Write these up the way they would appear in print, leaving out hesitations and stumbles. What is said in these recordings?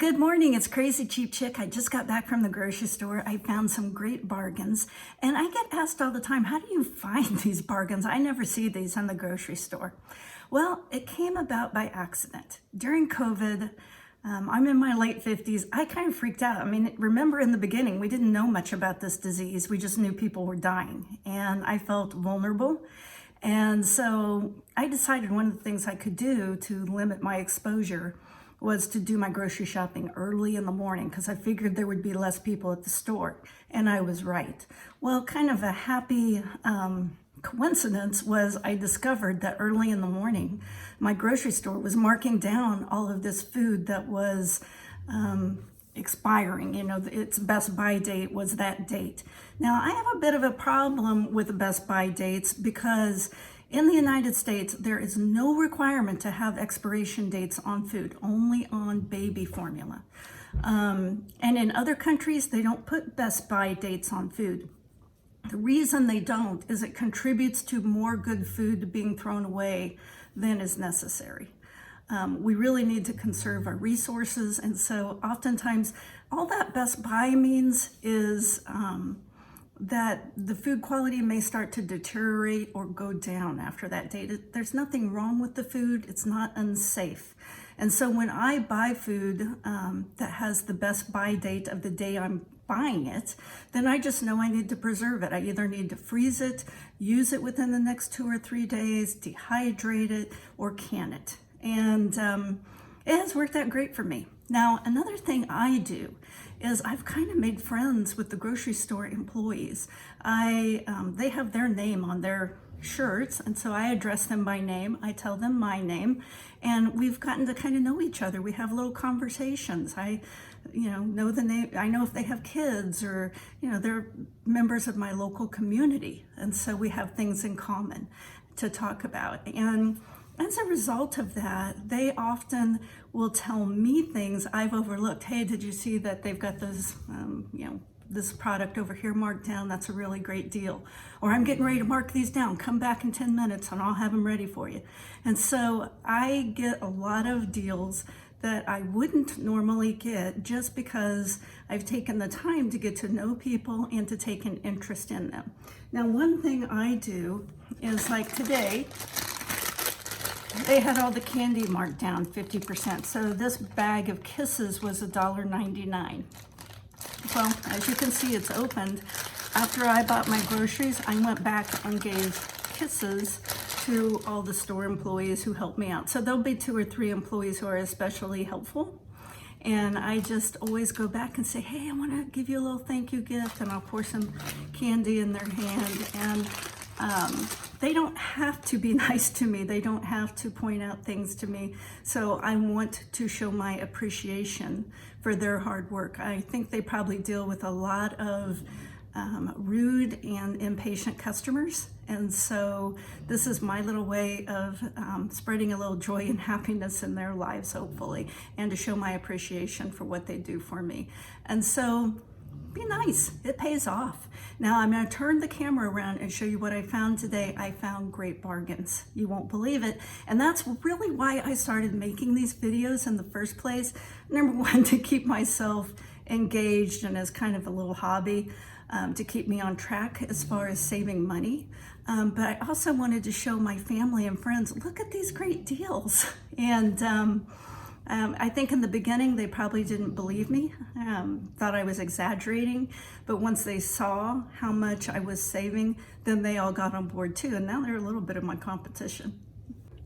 Good morning, it's Crazy Cheap Chick. I just got back from the grocery store. I found some great bargains, and I get asked all the time, how do you find these bargains? I never see these in the grocery store. Well, it came about by accident. During COVID, I'm in my late 50s. I kind of freaked out. I mean, remember in the beginning, we didn't know much about this disease. We just knew people were dying, and I felt vulnerable. And so I decided one of the things I could do to limit my exposure was to do my grocery shopping early in the morning because I figured there would be less people at the store. And I was right. Well, kind of a happy coincidence was I discovered that early in the morning, my grocery store was marking down all of this food that was expiring. You know, its best by date was that date. Now, I have a bit of a problem with the best by dates because in the United States, there is no requirement to have expiration dates on food, only on baby formula. And in other countries, they don't put best by dates on food. The reason they don't is it contributes to more good food being thrown away than is necessary. We really need to conserve our resources, and so oftentimes all that best by means is that the food quality may start to deteriorate or go down after that date. There's nothing wrong with the food, it's not unsafe. And so when I buy food that has the best by date of the day I'm buying it, then I just know I need to preserve it. I either need to freeze it, use it within the next 2 or 3 days, dehydrate it, or can it. And it has worked out great for me. Now, another thing I do is I've kind of made friends with the grocery store employees. They have their name on their shirts, and so I address them by name. I tell them my name, and we've gotten to kind of know each other. We have little conversations. I know the name. I know if they have kids or, they're members of my local community, and so we have things in common to talk about. And as a result of that, they often will tell me things I've overlooked. Hey, did you see that they've got this, this product over here marked down? That's a really great deal. Or I'm getting ready to mark these down. Come back in 10 minutes and I'll have them ready for you. And so I get a lot of deals that I wouldn't normally get just because I've taken the time to get to know people and to take an interest in them. Now, one thing I do is, like today, they had all the candy marked down 50%. So this bag of Kisses was $1.99. Well, as you can see, it's opened. After I bought my groceries, I went back and gave Kisses to all the store employees who helped me out. So there'll be 2 or 3 employees who are especially helpful. And I just always go back and say, hey, I want to give you a little thank you gift, and I'll pour some candy in their hand. And they don't have to be nice to me. They don't have to point out things to me. So I want to show my appreciation for their hard work. I think they probably deal with a lot of rude and impatient customers. And so this is my little way of spreading a little joy and happiness in their lives, hopefully, and to show my appreciation for what they do for me. And so be nice, it pays off. Now I'm gonna turn the camera around and show you what I found today. I found great bargains. You won't believe it. And that's really why I started making these videos in the first place. Number one, to keep myself engaged and as kind of a little hobby to keep me on track as far as saving money. But I also wanted to show my family and friends, look at these great deals. And I think in the beginning, they probably didn't believe me, thought I was exaggerating, but once they saw how much I was saving, then they all got on board too, and now they're a little bit of my competition.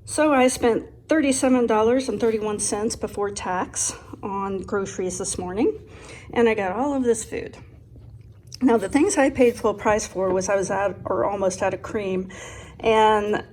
So I spent $37.31 before tax on groceries this morning, and I got all of this food. Now, the things I paid full price for was I was out or almost out of cream, and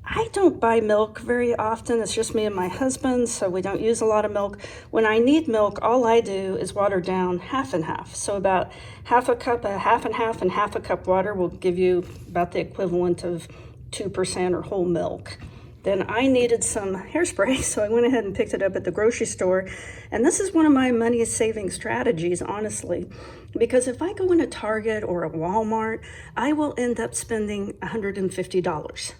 I don't buy milk very often. It's just me and my husband, so we don't use a lot of milk. When I need milk, all I do is water down half and half. So about half a cup, a half and half a cup water will give you about the equivalent of 2% or whole milk. Then I needed some hairspray, so I went ahead and picked it up at the grocery store. And this is one of my money-saving strategies, honestly, because if I go into Target or a Walmart, I will end up spending $150.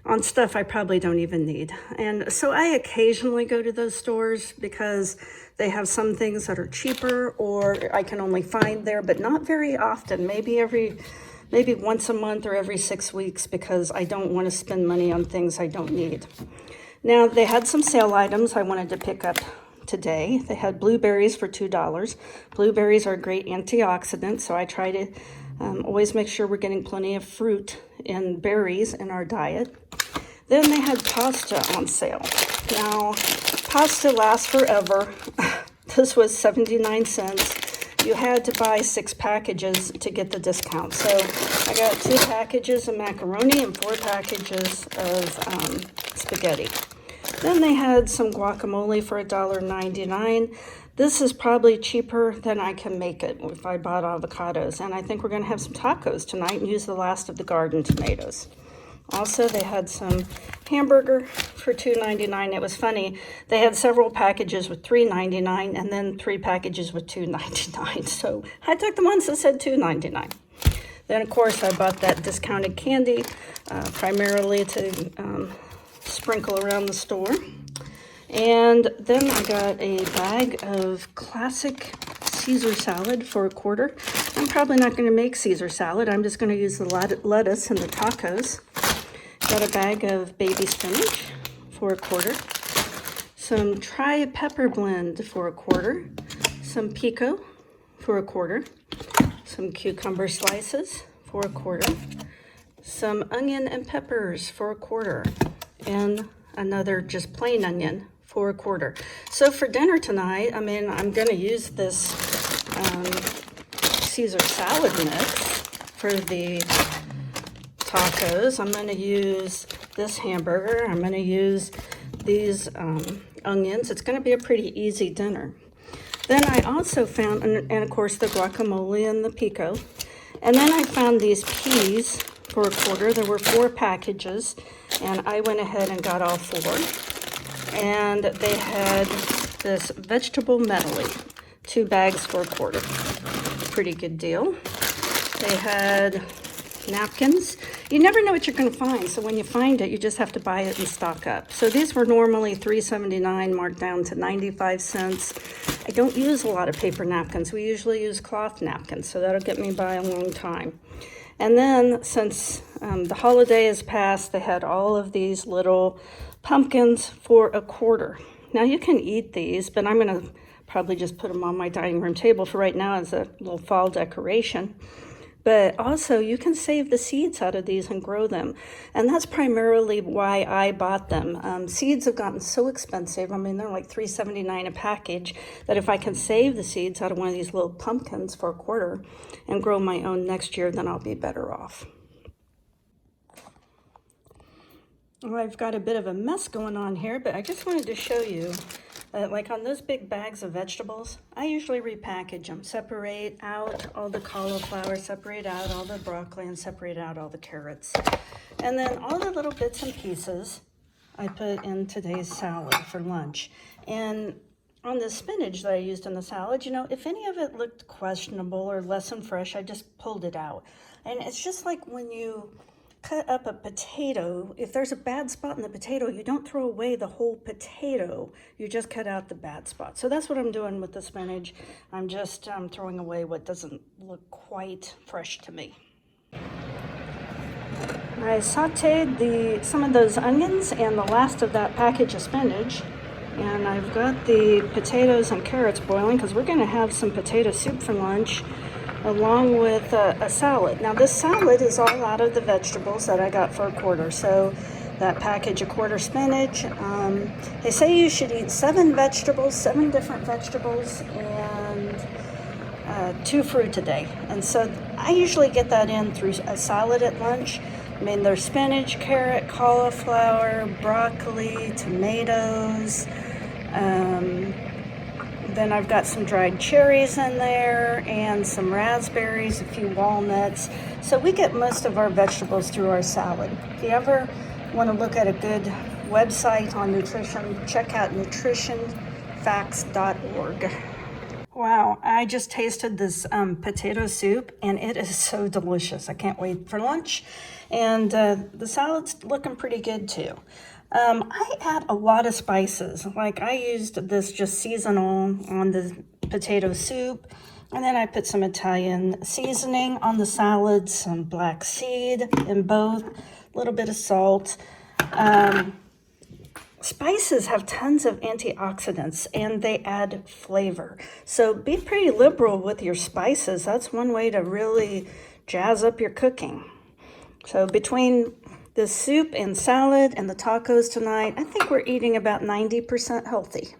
on stuff I probably don't even need. And so I occasionally go to those stores because they have some things that are cheaper or I can only find there, but not very often. Maybe once a month or every 6 weeks, because I don't want to spend money on things I don't need. Now, they had some sale items I wanted to pick up today. They had blueberries for $2. Blueberries are a great antioxidant, so I try to always make sure we're getting plenty of fruit and berries in our diet. Then they had pasta on sale. Now, pasta lasts forever. This was 79 cents. You had to buy 6 packages to get the discount. So I got 2 packages of macaroni and 4 packages of spaghetti. Then they had some guacamole for $1.99. This is probably cheaper than I can make it if I bought avocados. And I think we're going to have some tacos tonight and use the last of the garden tomatoes. Also, they had some hamburger for $2.99. It was funny. They had several packages with $3.99 and then 3 packages with $2.99. So I took the ones that said $2.99. Then, of course, I bought that discounted candy primarily to sprinkle around the store. And then I got a bag of classic Caesar salad for $1. I'm probably not going to make Caesar salad. I'm just going to use the lettuce and the tacos. Got a bag of baby spinach for $1. Some tri-pepper blend for $1. Some pico for $1. Some cucumber slices for $1. Some onion and peppers for $1. And another just plain onion for $1. So for dinner tonight, I'm going to use this Caesar salad mix for the tacos. I'm going to use this hamburger. I'm going to use these onions. It's going to be a pretty easy dinner. Then I also found, and of course, the guacamole and the pico. And then I found these peas for $1. There were 4 packages, and I went ahead and got all 4. And they had this vegetable medley, 2 bags for $1. Pretty good deal. They had napkins. You never know what you're going to find, so when you find it, you just have to buy it and stock up. So these were normally $3.79, marked down to 95 cents. I don't use a lot of paper napkins. We usually use cloth napkins, so that'll get me by a long time. And then, since the holiday has passed, they had all of these little pumpkins for $1. Now, you can eat these, but I'm going to probably just put them on my dining room table for right now as a little fall decoration. But also, you can save the seeds out of these and grow them. And that's primarily why I bought them. Seeds have gotten so expensive. I mean, they're like $3.79 a package, that if I can save the seeds out of one of these little pumpkins for $1 and grow my own next year, then I'll be better off. Well, I've got a bit of a mess going on here, but I just wanted to show you like on those big bags of vegetables, I usually repackage them, separate out all the cauliflower, separate out all the broccoli, and separate out all the carrots. And then all the little bits and pieces I put in today's salad for lunch. And on the spinach that I used in the salad, you know, if any of it looked questionable or less than fresh, I just pulled it out. And it's just like when you cut up a potato, if there's a bad spot in the potato, you don't throw away the whole potato, you just cut out the bad spot. So that's what I'm doing with the spinach. I'm just throwing away what doesn't look quite fresh to me. I sauteed some of those onions and the last of that package of spinach, and I've got the potatoes and carrots boiling because we're going to have some potato soup for lunch, along with a salad. Now this salad is all out of the vegetables that I got for $1. So that package of $1 spinach, they say you should eat 7 different vegetables, and 2 fruit a day. And so I usually get that in through a salad at lunch. I mean, there's spinach, carrot, cauliflower, broccoli, tomatoes, then I've got some dried cherries in there and some raspberries, a few walnuts. So we get most of our vegetables through our salad. If you ever want to look at a good website on nutrition, check out nutritionfacts.org. Wow, I just tasted this potato soup and it is so delicious. I can't wait for lunch. And the salad's looking pretty good too. I add a lot of spices. Like I used this just seasonal on the potato soup. And then I put some Italian seasoning on the salad, some black seed in both, a little bit of salt. Spices have tons of antioxidants and they add flavor. So be pretty liberal with your spices. That's one way to really jazz up your cooking. So between the soup and salad and the tacos tonight, I think we're eating about 90% healthy.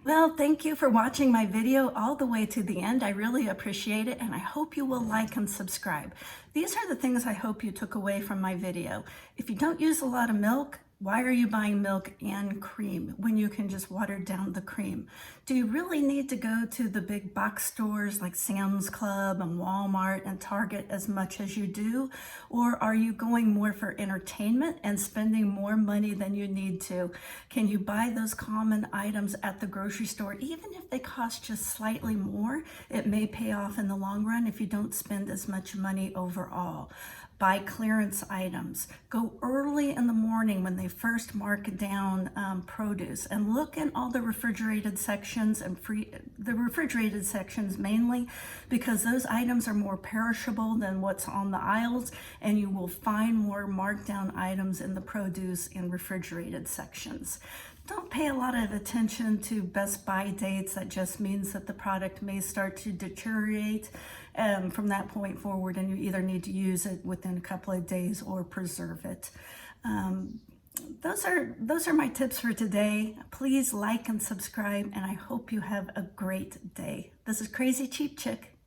Well, thank you for watching my video all the way to the end. I really appreciate it, and I hope you will like and subscribe. These are the things I hope you took away from my video. If you don't use a lot of milk, why are you buying milk and cream when you can just water down the cream? Do you really need to go to the big box stores like Sam's Club and Walmart and Target as much as you do? Or are you going more for entertainment and spending more money than you need to? Can you buy those common items at the grocery store? Even if they cost just slightly more, it may pay off in the long run if you don't spend as much money overall. Buy clearance items. Go early in the morning when they first mark down produce and look in all the refrigerated sections and the refrigerated sections mainly, because those items are more perishable than what's on the aisles, and you will find more markdown items in the produce and refrigerated sections. Don't pay a lot of attention to best by dates. That just means that the product may start to deteriorate from that point forward, and you either need to use it within a couple of days or preserve it. Those are my tips for today. Please like and subscribe, and I hope you have a great day. This is Crazy Cheap Chick.